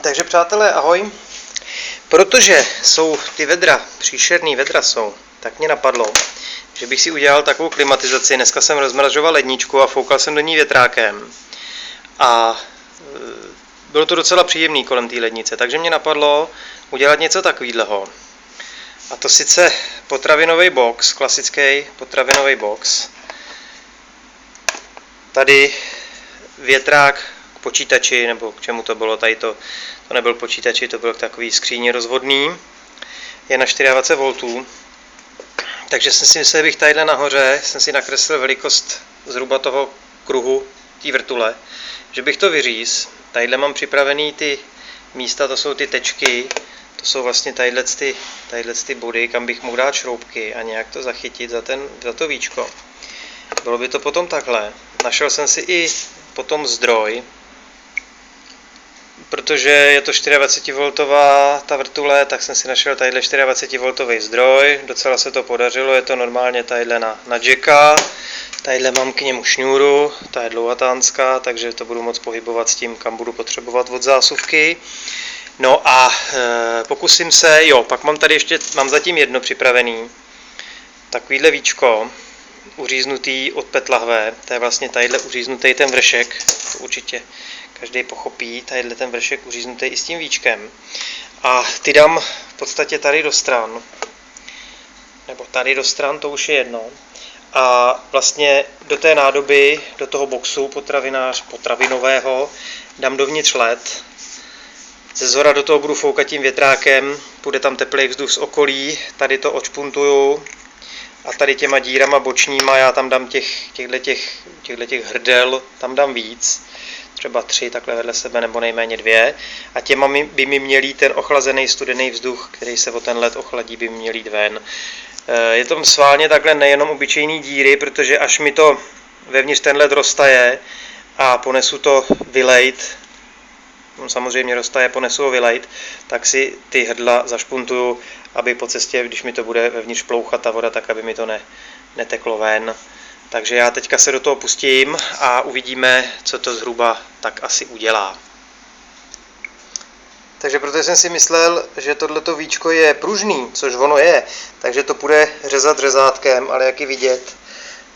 Takže přátelé, ahoj. Protože jsou ty vedra, příšerný vedra jsou, tak mě napadlo, že bych si udělal takovou klimatizaci. Dneska jsem rozmražoval ledničku a foukal jsem do ní větrákem. A bylo to docela příjemný kolem té lednice, takže mě napadlo udělat něco takového. A to sice potravinový box, klasický potravinový box. Tady větrák k počítači, nebo k čemu to bylo, tady to nebyl počítači, to byl takový skříně rozvodný, je na 24 V, takže jsem si myslel, bych tadyhle nahoře, jsem si nakreslil velikost zhruba toho kruhu, té vrtule, že bych to vyříz. Tadyhle mám připravený ty místa, to jsou ty tečky, to jsou vlastně tadyhle ty body, kam bych mohl dát šroubky a nějak to zachytit za to víčko. Bylo by to potom takhle. Našel jsem si i potom zdroj, protože je to 24V ta vrtule, tak jsem si našel tadyhle 24V zdroj, docela se to podařilo, je to normálně tadyhle na jacka, tadyhle mám k němu šňůru, ta je dlouhatánská, takže to budu moct pohybovat s tím, kam budu potřebovat od zásuvky. No a pokusím se, pak mám tady ještě, mám zatím jedno připravený, takovýhle víčko, uříznutý od PET lahve, to je vlastně tadyhle uříznutý ten vršek, to určitě každý pochopí, tadyhle ten vršek uříznutý i s tím víčkem. A ty dám v podstatě tady do stran, nebo tady do stran, to už je jedno. A vlastně do té nádoby, do toho boxu potravinového, dám dovnitř led. Ze zhora do toho budu foukat tím větrákem, půjde tam teplý vzduch z okolí, tady to odšpuntuju a tady těma dírama bočníma já tam dám těchto hrdel, tam dám víc, třeba 3 takhle vedle sebe nebo nejméně 2 a těma by mi měl jít ten ochlazený studený vzduch, který se o ten led ochladí, by měl jít ven. Je to sválně takhle nejenom obyčejný díry, protože až mi to vevnitř ten led roztaje a ponesu to vylejt, samozřejmě roztaje, ponesu ho vylejt, tak si ty hrdla zašpuntuju, aby po cestě, když mi to bude vevnitř plouchat ta voda, tak aby mi to neteklo ven. Takže já teďka se do toho pustím a uvidíme, co to zhruba tak asi udělá. Takže protože jsem si myslel, že tohleto víčko je pružný, což ono je, takže to půjde řezat řezátkem, ale jak je vidět,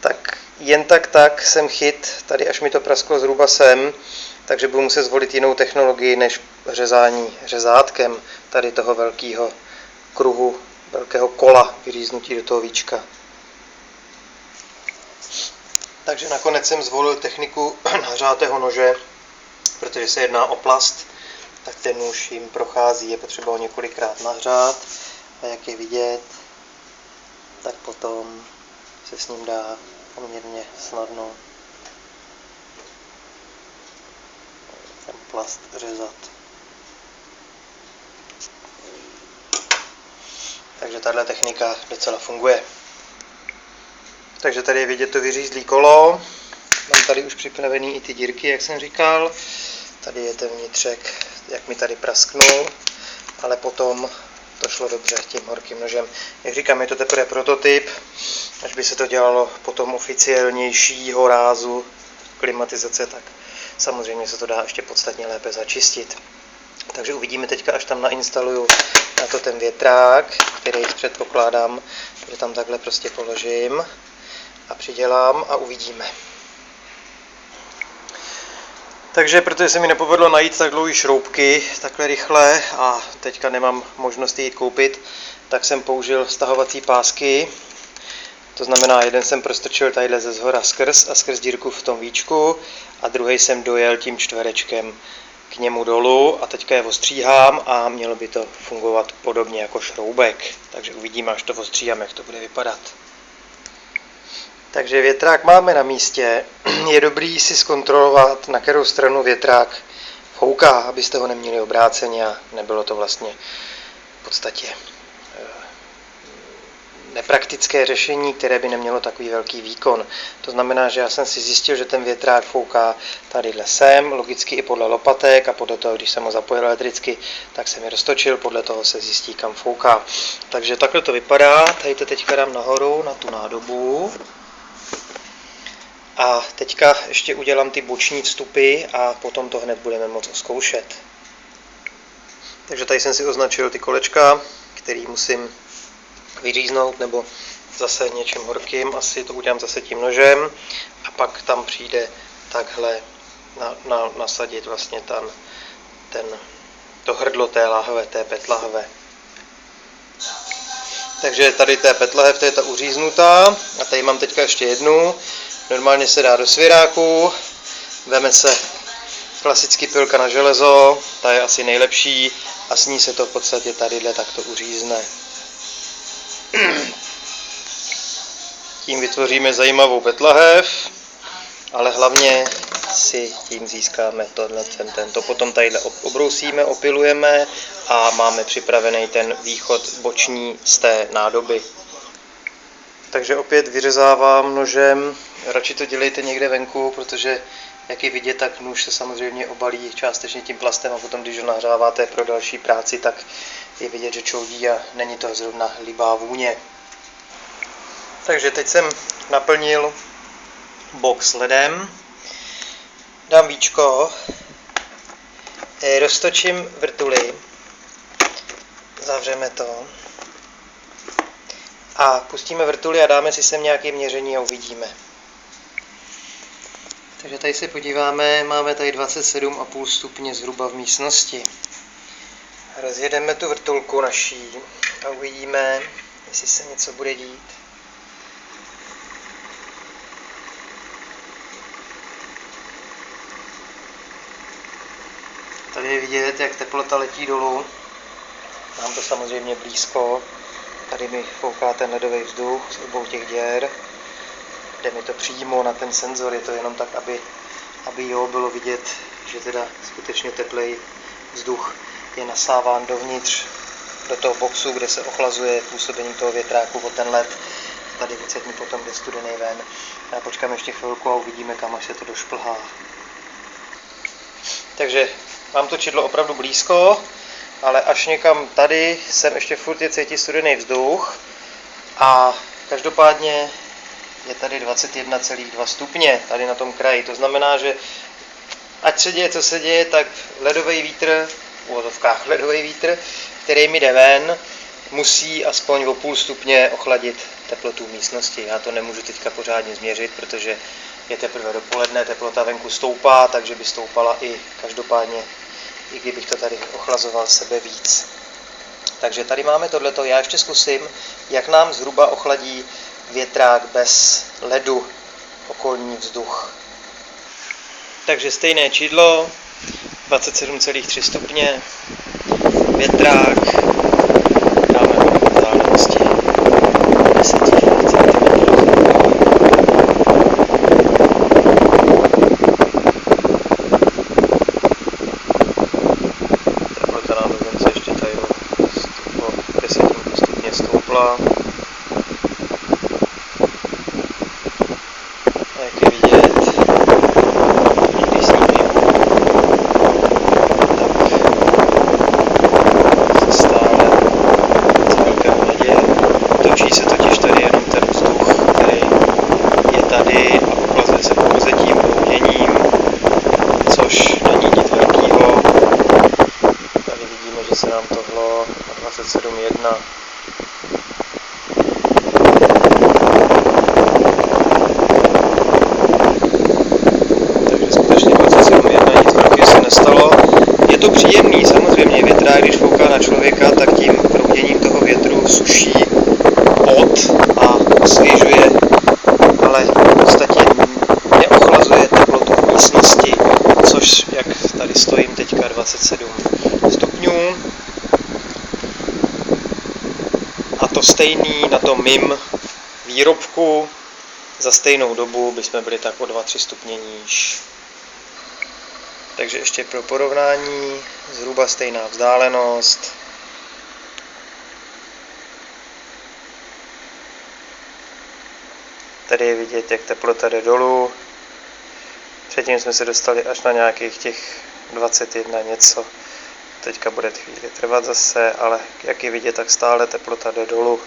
tak jen tak jsem chyt, tady až mi to prasklo zhruba sem, takže budu muset zvolit jinou technologii než řezání řezátkem tady toho velkého kruhu, velkého kola vyříznutí do toho víčka. Takže nakonec jsem zvolil techniku nahřátého nože, protože se jedná o plast, tak ten nůž jim prochází, je potřeba ho několikrát nahřát a jak je vidět, tak potom se s ním dá poměrně snadno ten plast řezat. Takže tahle technika docela funguje. Takže tady je vidět to vyřízlý kolo. Mám tady už připravený i ty dírky, jak jsem říkal. Tady je ten vnitřek, jak mi tady prasknul, ale potom to šlo dobře tím horkým nožem. Jak říkám, je to teprve prototyp, až by se to dělalo potom oficiálnějšího rázu klimatizace, tak samozřejmě se to dá ještě podstatně lépe začistit. Takže uvidíme teďka, až tam nainstaluju na to ten větrák, který předpokládám, že tam takhle prostě položím a přidělám a uvidíme. Takže protože se mi nepovedlo najít tak dlouhé šroubky takhle rychle a teďka nemám možnost jít koupit, tak jsem použil stahovací pásky. To znamená, jeden jsem prostrčil tadyhle ze zhora skrz dírku v tom víčku a druhý jsem dojel tím čtverečkem k němu dolů a teďka je ostříhám a mělo by to fungovat podobně jako šroubek. Takže uvidíme, až to ostříhám, jak to bude vypadat. Takže větrák máme na místě. Je dobrý si zkontrolovat, na kterou stranu větrák fouká, abyste ho neměli obráceně a nebylo to vlastně v podstatě nepraktické řešení, které by nemělo takový velký výkon. To znamená, že já jsem si zjistil, že ten větrák fouká tadyhle sem, logicky i podle lopatek a podle toho, když jsem ho zapojil elektricky, tak jsem je roztočil, podle toho se zjistí, kam fouká. Takže takhle to vypadá, tady to teďka dám nahoru na tu nádobu. A teďka ještě udělám ty boční vstupy a potom to hned budeme moct zkoušet. Takže tady jsem si označil ty kolečka, který musím vyříznout, nebo zase něčím horkým, asi to udělám zase tím nožem, a pak tam přijde takhle nasadit vlastně to hrdlo té lahve, té petlahve. Takže tady té petlahev, to je ta uříznutá, a tady mám teďka ještě jednu. Normálně se dá do svěráku, veme se klasicky pilka na železo, ta je asi nejlepší, a s ní se to v podstatě tadyhle takto uřízne. Tím vytvoříme zajímavou petlahev, ale hlavně si tím získáme to potom tadyhle obrousíme, opilujeme a máme připravený ten východ boční z té nádoby. Takže opět vyřezávám nožem, radši to dělejte někde venku, protože jak je vidět, tak nůž se samozřejmě obalí částečně tím plastem a potom, když ho nahřáváte pro další práci, tak je vidět, že čoudí a není to zrovna líbá vůně. Takže teď jsem naplnil box ledem, dám víčko, roztočím vrtuli, zavřeme to a pustíme vrtuli a dáme si sem nějaké měření a uvidíme. Takže tady se podíváme, máme tady 27,5 stupně zhruba v místnosti. Rozjedeme tu vrtulku naší a uvidíme, jestli se něco bude dít. Tady je vidět, jak teplota letí dolů. Mám to samozřejmě blízko. Tady mi fouká ten ledový vzduch z obou těch děr. Jde mi to přímo na ten senzor, je to jenom tak, aby bylo vidět, že teda skutečně teplej vzduch je nasáván dovnitř do toho boxu, kde se ochlazuje působení toho větráku o ten led. Tady odsaď mi potom jde studený ven. Já počkám ještě chvilku a uvidíme, kam až se to došplhá. Takže mám to čidlo opravdu blízko, ale až někam tady jsem ještě furt je cítit studený vzduch a každopádně je tady 21,2 stupně tady na tom kraji. To znamená, že ať se děje, co se děje, tak ledový vítr, v uvozovkách ledový vítr, který mi jde ven, musí aspoň o půl stupně ochladit teplotu místnosti. Já to nemůžu teďka pořádně změřit, protože je teprve dopoledne, teplota venku stoupá, takže by stoupala i každopádně, i kdybych to tady ochlazoval sebe víc. Takže tady máme tohleto. Já ještě zkusím, jak nám zhruba ochladí větrák bez ledu okolní vzduch. Takže stejné čidlo, 27,3 stupně, větrák, dáme ho do vzdálenosti 10 cm. Teplota nám dokonce ještě tady o 10 stupně stoupla. Se nám tohlo 27,1. Takže skutečně 27,1, nic velkého se nestalo. Je to příjemný, samozřejmě větrák, když fouká na člověka, tak tím prouděním toho větru suší pot a osvěžuje, ale v podstatě neochlazuje teplotu v místnosti, což, jak tady stojím teďka, 27 stupňů. A to stejný na tom mým výrobku za stejnou dobu bychom byli tak o 2-3 stupně níž. Takže ještě pro porovnání, zhruba stejná vzdálenost. Tady je vidět, jak teplota jde dolů. Předtím jsme se dostali až na nějakých těch 21 něco. Teďka bude chvíli trvat zase, ale jak je vidět, tak stále teplota jde dolů.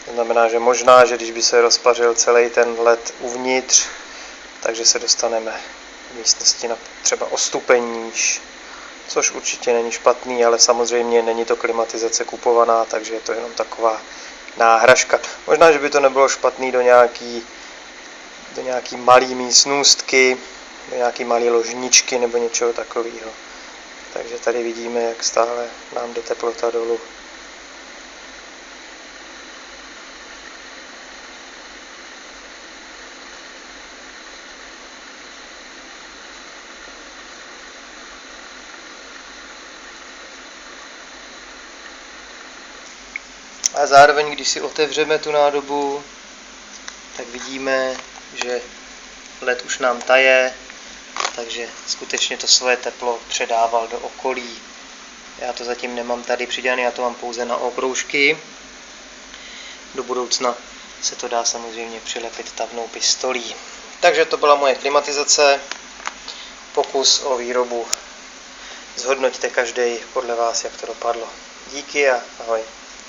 To znamená, že možná, že když by se rozpařil celý ten led uvnitř, takže se dostaneme v místnosti na třeba o stupeň níž. což určitě není špatný, ale samozřejmě není to klimatizace kupovaná, takže je to jenom taková náhražka. Možná, že by to nebylo špatný do nějaký malý místnůstky, do nějaký malý ložničky nebo něčeho takového. Takže tady vidíme, jak stále nám jde teplota dolů. A zároveň, když si otevřeme tu nádobu, tak vidíme, že led už nám taje, takže skutečně to svoje teplo předával do okolí. Já to zatím nemám tady přidělané, já to mám pouze na obroušky. Do budoucna se to dá samozřejmě přilepit tavnou pistolí. Takže to byla moje klimatizace. Pokus o výrobu. Zhodnoťte každý podle vás, jak to dopadlo. Díky a ahoj.